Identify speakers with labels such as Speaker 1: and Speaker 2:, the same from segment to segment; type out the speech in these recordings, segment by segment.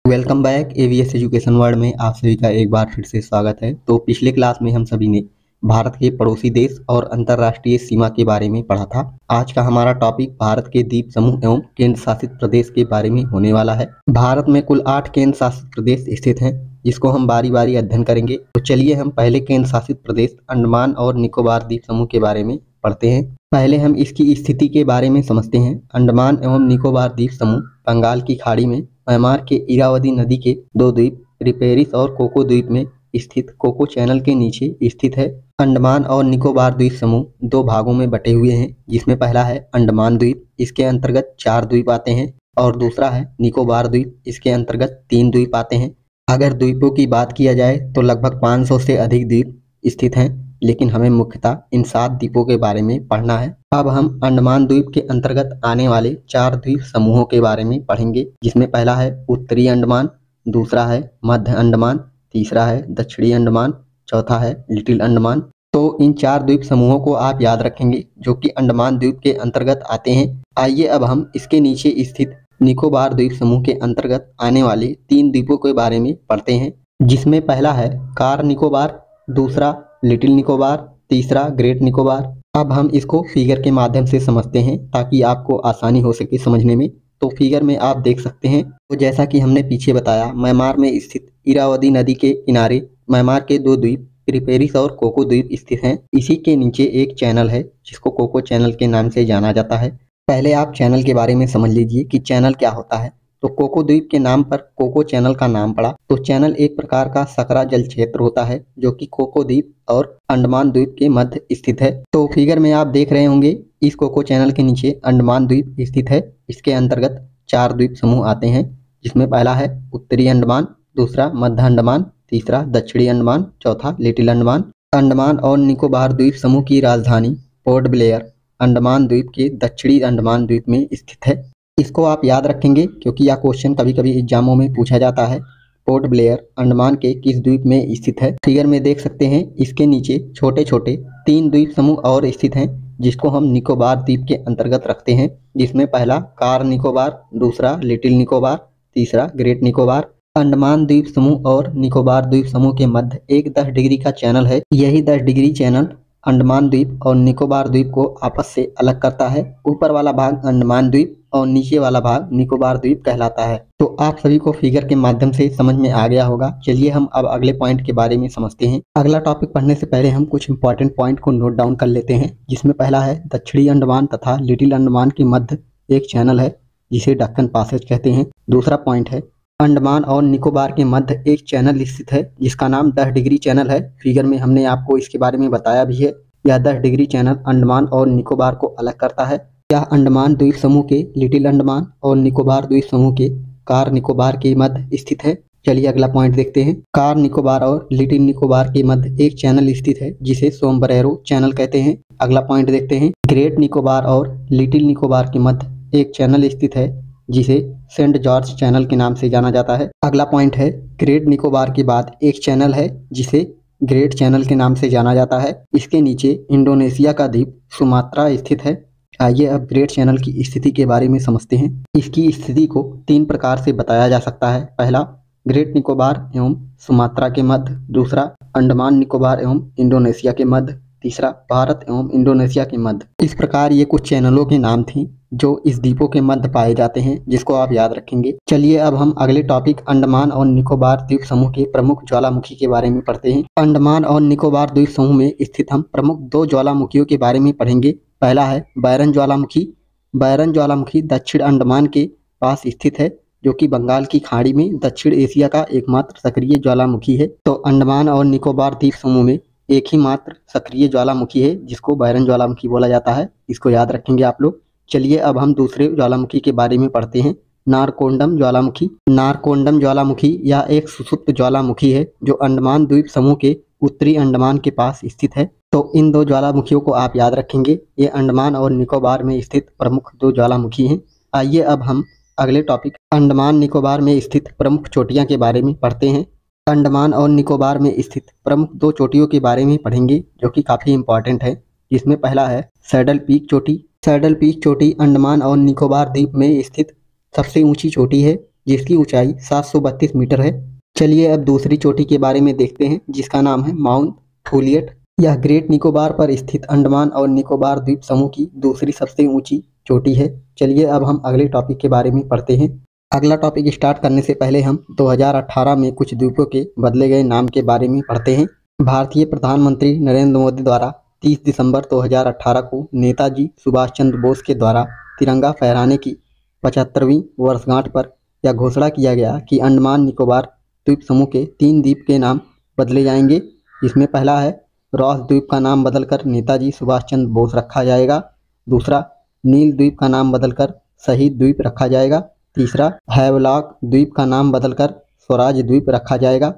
Speaker 1: Welcome back ABS education world में आप सभी का एक बार फिर से स्वागत है। तो पिछले क्लास में हम सभी ने भारत के पड़ोसी देश और अंतर्राष्ट्रीय सीमा के बारे में पढ़ा था। आज का हमारा टॉपिक भारत के द्वीप समूह एवं केंद्र शासित प्रदेश के बारे में होने वाला है। भारत में कुल 8 केंद्र शासित प्रदेश स्थित हैं, जिसको हम बारी बारी अध्ययन करेंगे। तो चलिए हम पहले केंद्र शासित प्रदेश अंडमान और निकोबार द्वीप समूह के बारे में पढ़ते हैं। पहले हम इसकी स्थिति के बारे में समझते हैं। अंडमान एवं निकोबार द्वीप समूह बंगाल की खाड़ी में म्यांमार के इरावदी नदी के 2 द्वीप रिपेरिस और कोको द्वीप में स्थित कोको चैनल के नीचे स्थित है। अंडमान और निकोबार द्वीप समूह 2 भागों में बटे हुए हैं, जिसमें पहला है अंडमान द्वीप, इसके अंतर्गत 4 द्वीप आते हैं, और दूसरा है निकोबार द्वीप, इसके अंतर्गत 3 द्वीप आते हैं। अगर द्वीपों की बात किया जाए तो लगभग 500 से अधिक द्वीप स्थित हैं, लेकिन हमें मुख्यतः इन 7 द्वीपों के बारे में पढ़ना है। अब हम अंडमान द्वीप के अंतर्गत आने वाले 4 द्वीप समूहों के बारे में पढ़ेंगे, जिसमें पहला है उत्तरी अंडमान, दूसरा है मध्य अंडमान, तीसरा है दक्षिणी अंडमान, चौथा है लिटिल अंडमान। तो इन 4 द्वीप समूहों को आप याद रखेंगे, जो कि अंडमान द्वीप के अंतर्गत आते हैं। आइए अब हम इसके नीचे स्थित निकोबार द्वीप समूह के अंतर्गत आने वाले 3 द्वीपों के बारे में पढ़ते हैं, जिसमें पहला है कार निकोबार, दूसरा लिटिल निकोबार, तीसरा ग्रेट निकोबार। अब हम इसको फिगर के माध्यम से समझते हैं ताकि आपको आसानी हो सके समझने में। तो फिगर में आप देख सकते हैं, तो जैसा कि हमने पीछे बताया, म्यांमार में स्थित इरावदी नदी के किनारे म्यांमार के 2 द्वीप रिपेरिस और कोको द्वीप स्थित हैं। इसी के नीचे एक चैनल है जिसको कोको चैनल के नाम से जाना जाता है। पहले आप चैनल के बारे में समझ लीजिए कि चैनल क्या होता है। तो कोको द्वीप के नाम पर कोको चैनल का नाम पड़ा। तो चैनल एक प्रकार का सकरा जल क्षेत्र होता है, जो कि कोको द्वीप और अंडमान द्वीप के मध्य स्थित है। तो फिगर में आप देख रहे होंगे, इस कोको चैनल के नीचे अंडमान द्वीप स्थित है। इसके अंतर्गत 4 द्वीप समूह आते हैं, जिसमें पहला है उत्तरी अंडमान, दूसरा मध्य अंडमान, तीसरा दक्षिणी अंडमान, चौथा लिटिल अंडमान। अंडमान और निकोबार द्वीप समूह की राजधानी पोर्ट ब्लेयर अंडमान द्वीप के दक्षिणी अंडमान द्वीप में स्थित है। इसको आप याद रखेंगे क्योंकि यह क्वेश्चन कभी कभी एग्जामों में पूछा जाता है। पोर्ट ब्लेयर अंडमान के किस द्वीप में स्थित है? फिगर में देख सकते हैं, इसके नीचे छोटे छोटे 3 द्वीप समूह और स्थित हैं, जिसको हम निकोबार द्वीप के अंतर्गत रखते हैं, जिसमें पहला कार निकोबार, दूसरा लिटिल निकोबार, तीसरा ग्रेट निकोबार। अंडमान द्वीप समूह और निकोबार द्वीप समूह के मध्य एक 10 डिग्री का चैनल है। यही 10 डिग्री चैनल अंडमान द्वीप और निकोबार द्वीप को आपस से अलग करता है। ऊपर वाला भाग अंडमान द्वीप और नीचे वाला भाग निकोबार द्वीप कहलाता है। तो आप सभी को फिगर के माध्यम से समझ में आ गया होगा। चलिए हम अब अगले पॉइंट के बारे में समझते हैं। अगला टॉपिक पढ़ने से पहले हम कुछ इंपॉर्टेंट पॉइंट को नोट डाउन कर लेते हैं, जिसमें पहला है दक्षिणी अंडमान तथा लिटिल अंडमान के मध्य एक चैनल है, जिसे दक्कन पैसेज कहते हैं। दूसरा पॉइंट है अंडमान और निकोबार के मध्य एक चैनल स्थित है, जिसका नाम 10 डिग्री चैनल है। फिगर में हमने आपको इसके बारे में बताया भी है। यह 10 डिग्री चैनल अंडमान और निकोबार को अलग करता है। यह अंडमान द्वीप समूह के लिटिल अंडमान और निकोबार द्वीप समूह के कार निकोबार के मध्य स्थित है। चलिए अगला पॉइंट देखते हैं। कार निकोबार और लिटिल निकोबार के मध्य एक चैनल स्थित है, जिसे सोमब्रेरो चैनल कहते हैं। अगला पॉइंट देखते हैं। ग्रेट निकोबार और लिटिल निकोबार के मध्य एक चैनल स्थित है, जिसे सेंट जॉर्ज चैनल के नाम से जाना जाता है। अगला पॉइंट है ग्रेट निकोबार के बाद एक चैनल है, जिसे ग्रेट चैनल के नाम से जाना जाता है। इसके नीचे इंडोनेशिया का द्वीप सुमात्रा स्थित है। आइए अब ग्रेट चैनल की स्थिति के बारे में समझते हैं। इसकी स्थिति को 3 प्रकार से बताया जा सकता है। पहला ग्रेट निकोबार एवं सुमात्रा के मध्य, दूसरा अंडमान निकोबार एवं इंडोनेशिया के मध्य, तीसरा भारत एवं इंडोनेशिया के मध्य। इस प्रकार ये कुछ चैनलों के नाम थी जो इस द्वीपों के मध्य पाए जाते हैं, जिसको आप याद रखेंगे। चलिए अब हम अगले टॉपिक अंडमान और निकोबार द्वीप समूह के प्रमुख ज्वालामुखी के बारे में पढ़ते हैं। अंडमान और निकोबार द्वीप समूह में स्थित हम प्रमुख 2 ज्वालामुखियों के बारे में पढ़ेंगे। पहला है बैरन ज्वालामुखी। बैरन ज्वालामुखी दक्षिण अंडमान के पास स्थित है, जो कि बंगाल की खाड़ी में दक्षिण एशिया का एकमात्र सक्रिय ज्वालामुखी है। तो अंडमान और निकोबार द्वीप समूह में एक ही मात्र सक्रिय ज्वालामुखी है, जिसको बैरन ज्वालामुखी बोला जाता है। इसको याद रखेंगे आप लोग। चलिए अब हम दूसरे ज्वालामुखी के बारे में पढ़ते हैं। नारकोंडम ज्वालामुखी। नारकोंडम ज्वालामुखी यह एक सुषुप्त ज्वालामुखी है, जो अंडमान द्वीप समूह के उत्तरी अंडमान के पास स्थित है। तो इन 2 ज्वालामुखियों को आप याद रखेंगे। ये अंडमान और निकोबार में स्थित प्रमुख 2 ज्वालामुखी हैं। आइए अब हम अगले टॉपिक अंडमान निकोबार में स्थित प्रमुख चोटियां के बारे में पढ़ते हैं। अंडमान और निकोबार में स्थित प्रमुख 2 चोटियों के बारे में पढ़ेंगे, जो कि काफ़ी इंपॉर्टेंट है। जिसमें पहला है सैडल पीक चोटी। सैडल पीक चोटी अंडमान और निकोबार द्वीप में स्थित सबसे ऊंची चोटी है। जिसकी ऊंचाई 732 मीटर है। चलिए अब दूसरी चोटी के बारे में देखते हैं, जिसका नाम है माउंट फूलियट। यह ग्रेट निकोबार पर स्थित अंडमान और निकोबार द्वीप समूह की दूसरी सबसे ऊंची चोटी है। चलिए अब हम अगले टॉपिक के बारे में पढ़ते हैं। अगला टॉपिक स्टार्ट करने से पहले हम 2018 में कुछ द्वीपों के बदले गए नाम के बारे में पढ़ते हैं। भारतीय प्रधानमंत्री नरेंद्र मोदी द्वारा 30 दिसंबर 2018 को नेताजी सुभाष चंद्र बोस के द्वारा तिरंगा फहराने की 75वीं वर्षगांठ पर यह घोषणा किया गया कि अंडमान निकोबार द्वीप समूह के 3 द्वीप के नाम बदले जाएंगे। इसमें पहला है रॉस द्वीप का नाम बदलकर नेताजी सुभाष चंद्र बोस रखा जाएगा। दूसरा, नील द्वीप का नाम बदलकर शहीद द्वीप रखा जाएगा। तीसरा, हैवलॉक द्वीप का नाम बदलकर स्वराज द्वीप रखा जाएगा।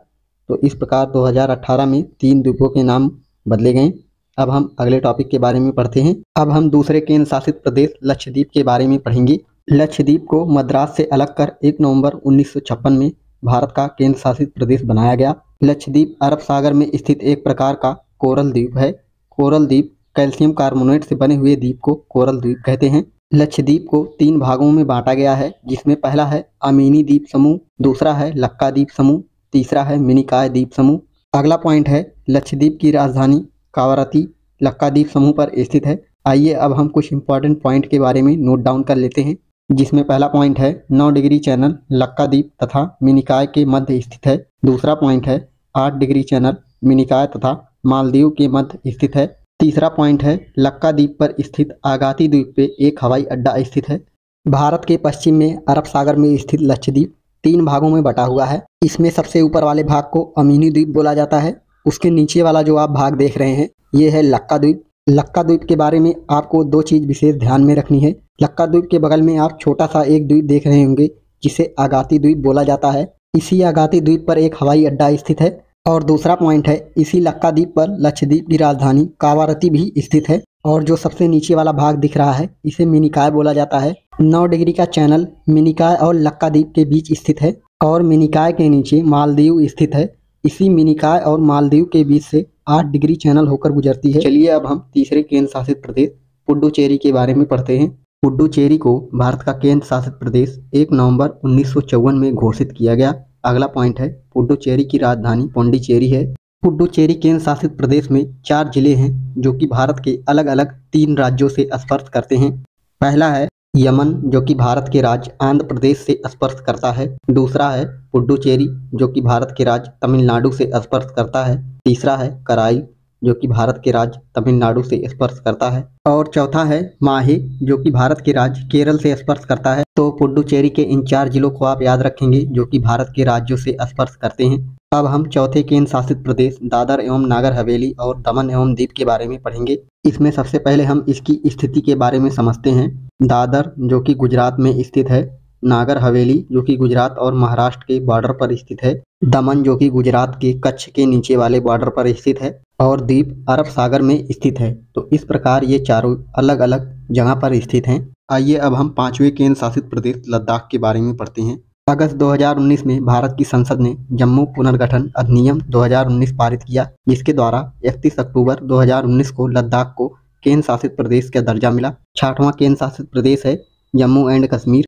Speaker 1: तो इस प्रकार 2018 में 3 द्वीपों के नाम बदले गए। अब हम अगले टॉपिक के बारे में पढ़ते हैं। अब हम दूसरे केंद्र शासित प्रदेश लक्षद्वीप के बारे में पढ़ेंगे। लक्षद्वीप को मद्रास से अलग कर 1 नवंबर 1956 में भारत का केंद्र शासित प्रदेश बनाया गया। लक्षद्वीप अरब सागर में स्थित एक प्रकार का कोरल द्वीप है। कोरल द्वीप कैल्शियम कार्बोनेट से बने हुए द्वीप को कोरल द्वीप कहते हैं। लक्षद्वीप को 3 भागों में बांटा गया है, जिसमें पहला है अमीनी द्वीप समूह, दूसरा है लक्का द्वीप समूह, तीसरा है मिनिकॉय द्वीप समूह। अगला पॉइंट है डिप की राजधानी कावारती लक्का द्वीप समूह पर स्थित है। आइए अब हम कुछ इंपॉर्टेंट पॉइंट के बारे में नोट डाउन कर लेते हैं, जिसमें पहला पॉइंट है 9 डिग्री चैनल लक्का द्वीप तथा मिनिकॉय के मध्य स्थित है। दूसरा पॉइंट है 8 डिग्री चैनल मिनिकॉय तथा मालदीव के मध्य स्थित है। तीसरा पॉइंट है लक्का द्वीप पर स्थित आगाती द्वीप पे एक हवाई अड्डा स्थित है। भारत के पश्चिम में अरब सागर में स्थित लक्षद्वीप 3 भागों में बटा हुआ है। इसमें सबसे ऊपर वाले भाग को अमीनी द्वीप बोला जाता है। उसके नीचे वाला जो आप भाग देख रहे हैं ये है लक्का द्वीप। लक्का द्वीप के बारे में आपको 2 चीज विशेष ध्यान में रखनी है। लक्का द्वीप के बगल में आप छोटा सा एक द्वीप देख रहे होंगे, जिसे आगाती द्वीप बोला जाता है। इसी आगाती द्वीप पर एक हवाई अड्डा स्थित है। और दूसरा पॉइंट है इसी लक्का द्वीप पर लक्षद्वीप की राजधानी कावारती भी स्थित है। और जो सबसे नीचे वाला भाग दिख रहा है इसे मिनिकॉय बोला जाता है। 9 डिग्री का चैनल मिनिकॉय और लक्का द्वीप के बीच स्थित है और मिनिकॉय के नीचे मालदीव स्थित है। इसी मिनिकॉय और मालदीव के बीच से 8 डिग्री चैनल होकर गुजरती है। चलिए अब हम तीसरे केंद्र शासित प्रदेश पुडुचेरी के बारे में पढ़ते हैं। पुडुचेरी को भारत का केंद्र शासित प्रदेश 1 नवंबर 1954 में घोषित किया गया। अगला पॉइंट है पुडुचेरी की राजधानी पौंडीचेरी है। पुडुचेरी केंद्र शासित प्रदेश में 4 जिले हैं, जो कि भारत के अलग अलग 3 राज्यों से स्पर्श करते हैं। पहला है यमन, जो कि भारत के राज्य आंध्र प्रदेश से स्पर्श करता है। दूसरा है पुडुचेरी, जो कि भारत के राज्य तमिलनाडु से स्पर्श करता है। तीसरा है कराइल, जो कि भारत के राज्य तमिलनाडु से स्पर्श करता है। और चौथा है माहे, जो कि भारत के राज्य केरल से स्पर्श करता है। तो पुडुचेरी के इन 4 जिलों को आप याद रखेंगे, जो कि भारत के राज्यों से स्पर्श करते हैं। अब हम चौथे केंद्र शासित प्रदेश दादर एवं नागर हवेली और दमन एवं दीव के बारे में पढ़ेंगे। इसमें सबसे पहले हम इसकी स्थिति के बारे में समझते हैं। दादर जो कि गुजरात में स्थित है, नागर हवेली जो कि गुजरात और महाराष्ट्र के बॉर्डर पर स्थित है, दमन जो कि गुजरात के कच्छ के नीचे वाले बॉर्डर पर स्थित है और दीव अरब सागर में स्थित है। तो इस प्रकार ये चारों अलग अलग जगह पर स्थित हैं। आइए अब हम 5वें केंद्र शासित प्रदेश लद्दाख के बारे में पढ़ते हैं। अगस्त 2019 में भारत की संसद ने जम्मू पुनर्गठन अधिनियम 2019 पारित किया, जिसके द्वारा 31 अक्टूबर 2019 को लद्दाख को केंद्र शासित प्रदेश का दर्जा मिला। 6वां केंद्र शासित प्रदेश है जम्मू एंड कश्मीर।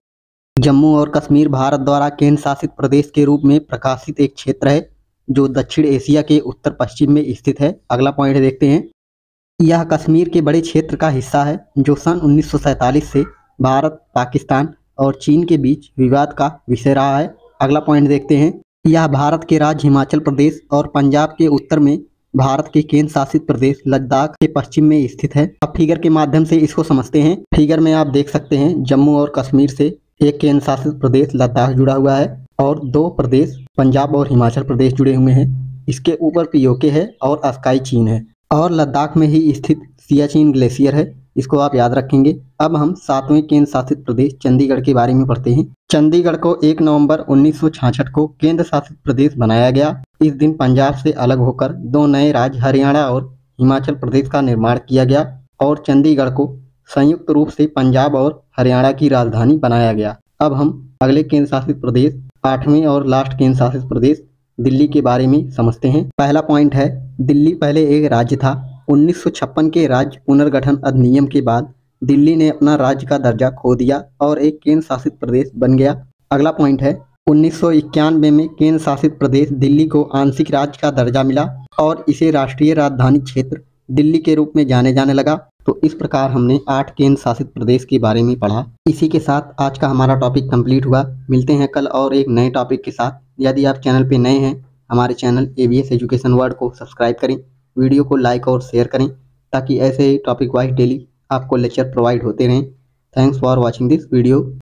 Speaker 1: जम्मू और कश्मीर भारत द्वारा केंद्र शासित प्रदेश के रूप में प्रकाशित एक क्षेत्र है, जो दक्षिण एशिया के उत्तर पश्चिम में स्थित है। अगला पॉइंट देखते हैं। यह कश्मीर के बड़े क्षेत्र का हिस्सा है, जो सन 1947 से भारत, पाकिस्तान और चीन के बीच विवाद का विषय रहा है। अगला पॉइंट देखते हैं। यह भारत के राज्य हिमाचल प्रदेश और पंजाब के उत्तर में, भारत के केंद्र शासित प्रदेश लद्दाख के पश्चिम में स्थित है। अब फिगर के माध्यम से इसको समझते हैं। फिगर में आप देख सकते हैं जम्मू और कश्मीर से एक केंद्र शासित प्रदेश लद्दाख जुड़ा हुआ है और 2 प्रदेश पंजाब और हिमाचल प्रदेश जुड़े हुए हैं। इसके ऊपर पीओके है और अस्काई चीन है और लद्दाख में ही स्थित सियाचिन ग्लेशियर है। इसको आप याद रखेंगे। अब हम 7वें केंद्र शासित प्रदेश चंडीगढ़ के बारे में पढ़ते हैं। चंडीगढ़ को 1 नवंबर 1966 को केंद्र शासित प्रदेश बनाया गया। इस दिन पंजाब से अलग होकर 2 नए राज्य हरियाणा और हिमाचल प्रदेश का निर्माण किया गया और चंडीगढ़ को संयुक्त रूप से पंजाब और हरियाणा की राजधानी बनाया गया। अब हम अगले केंद्र शासित प्रदेश 8वें और लास्ट केंद्र शासित प्रदेश दिल्ली के बारे में समझते हैं। पहला पॉइंट है दिल्ली पहले एक राज्य था। 1956 के राज्य पुनर्गठन अधिनियम के बाद दिल्ली ने अपना राज्य का दर्जा खो दिया और एक केंद्र शासित प्रदेश बन गया। अगला पॉइंट है 1991 में केंद्र शासित प्रदेश दिल्ली को आंशिक राज्य का दर्जा मिला और इसे राष्ट्रीय राजधानी क्षेत्र दिल्ली के रूप में जाने जाने लगा। तो इस प्रकार हमने 8 केंद्र शासित प्रदेश के बारे में पढ़ा। इसी के साथ आज का हमारा टॉपिक कंप्लीट हुआ। मिलते हैं कल और एक नए टॉपिक के साथ। यदि आप चैनल पे नए हैं, हमारे चैनल ABS एजुकेशन वर्ल्ड को सब्सक्राइब करें, वीडियो को लाइक और शेयर करें ताकि ऐसे ही टॉपिक वाइज डेली आपको लेक्चर प्रोवाइड होते रहें। Thanks for watching this video.